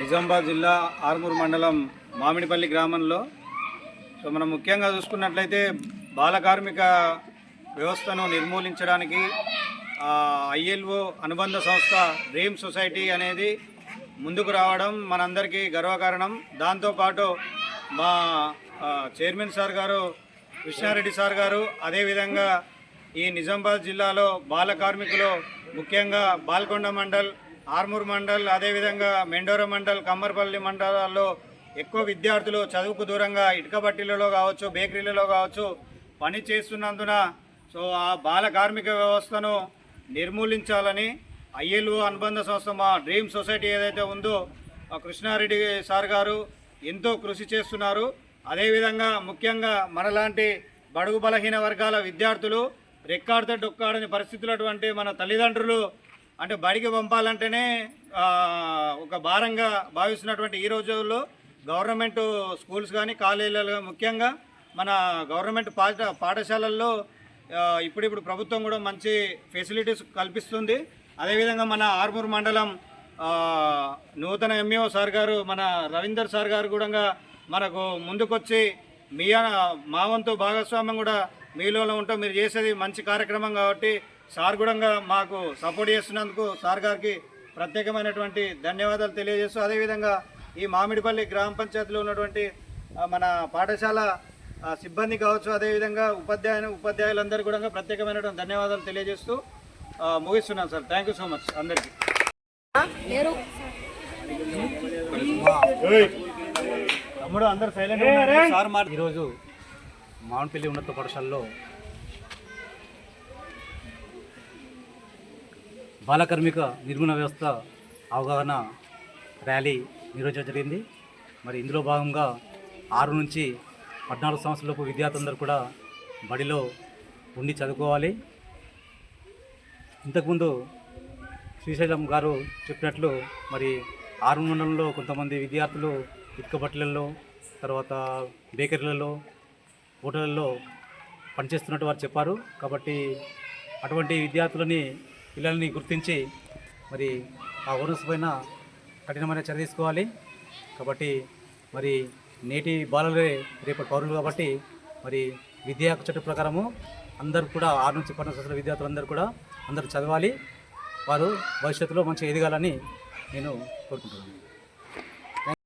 నిజామాబాద్ జిల్లా ఆర్మూర్ మండలం మామిడిపల్లి గ్రామంలో మనం ముఖ్యంగా చూసుకున్నట్లయితే బాల కార్మిక వ్యవస్థను నిర్మూలించడానికి ఐఎల్ఓ అనుబంధ సంస్థ డ్రీమ్ సొసైటీ అనేది ముందుకు రావడం మనందరికీ గర్వకారణం. దాంతోపాటు మా చైర్మన్ సార్ గారు కృష్ణారెడ్డి సార్ గారు అదేవిధంగా ఈ నిజామాబాద్ జిల్లాలో బాల కార్మికులు ముఖ్యంగా బాల్కొండ మండల్, ఆర్మూర్ మండల్, అదేవిధంగా మెండోర మండల్, కమ్మర్పల్లి మండలాల్లో ఎక్కువ విద్యార్థులు చదువుకు దూరంగా ఇటుక బట్టీలలో కావచ్చు, బేకరీలలో కావచ్చు పని చేస్తున్నందున ఆ బాల కార్మిక వ్యవస్థను నిర్మూలించాలని ఐఎల్ఓ అనుబంధ సంస్థ మా డ్రీమ్ సొసైటీ ఏదైతే ఉందో కృష్ణారెడ్డి సార్ గారు ఎంతో కృషి చేస్తున్నారు. అదేవిధంగా ముఖ్యంగా మనలాంటి బడుగు బలహీన వర్గాల విద్యార్థులు రెక్కాడితే డొక్కాడని పరిస్థితులు అటువంటి మన తల్లిదండ్రులు అంటే బడికి పంపాలంటేనే ఒక భారంగా భావిస్తున్నటువంటి ఈ రోజుల్లో గవర్నమెంట్ స్కూల్స్ కానీ కాలేజీలు ముఖ్యంగా మన గవర్నమెంట్ పాఠశాలల్లో ఇప్పుడు ప్రభుత్వం కూడా మంచి ఫెసిలిటీస్ కల్పిస్తుంది. అదేవిధంగా మన ఆర్మూర్ మండలం నూతన ఎంఈఓ సార్ గారు మన రవీందర్ సార్ గారు కూడా మనకు ముందుకొచ్చి మా వంతు భాగస్వామ్యం కూడా మీలో ఉంటాం, మీరు చేసేది మంచి కార్యక్రమం కాబట్టి సార్ కూడా మాకు సపోర్ట్ చేస్తున్నందుకు సార్ గారికి ప్రత్యేకమైనటువంటి ధన్యవాదాలు తెలియజేస్తూ, అదేవిధంగా ఈ మామిడిపల్లి గ్రామ పంచాయతీలో ఉన్నటువంటి మన పాఠశాల సిబ్బంది కావచ్చు, అదేవిధంగా ఉపాధ్యాయులందరూ కూడా ప్రత్యేకమైనటువంటి ధన్యవాదాలు తెలియజేస్తూ ముగిస్తున్నాను sir. Thank you so much అందరికీ. తమ్ముడు అందరు సైలెంట్. ఈరోజు మామిడిపల్లి ఉన్నత పాఠశాలలో బాలకార్మిక నిర్మూలన వ్యవస్థ అవగాహన ర్యాలీ నిర్వహించడం జరిగింది. మరి ఇందులో భాగంగా 6 నుంచి 14 సంవత్సరాలలోపు విద్యార్థులందరూ కూడా బడిలో ఉండి చదువుకోవాలి. ఇంతకుముందు శ్రీశైలం గారు చెప్పినట్లు మరి ఆర్మూర్ మండలంలో కొంతమంది విద్యార్థులు ఇటుక బట్టలలో, తర్వాత బేకరీలలో, హోటళ్ళల్లో పనిచేస్తున్నట్టు వారు చెప్పారు. కాబట్టి అటువంటి విద్యార్థులని పిల్లల్ని గుర్తించి మరి ఆ ఓనర్స్ పైన కఠినమైన చర్య తీసుకోవాలి. కాబట్టి మరి నేటి బాలలే రేపటి పౌరులు కాబట్టి మరి విద్యా చట్ట ప్రకారము అందరూ కూడా 6 నుంచి 12 సంవత్సరాల విద్యార్థులందరూ కూడా అందరూ చదవాలి. వారు భవిష్యత్తులో మంచిగా ఎదగాలని నేను కోరుకుంటున్నాను.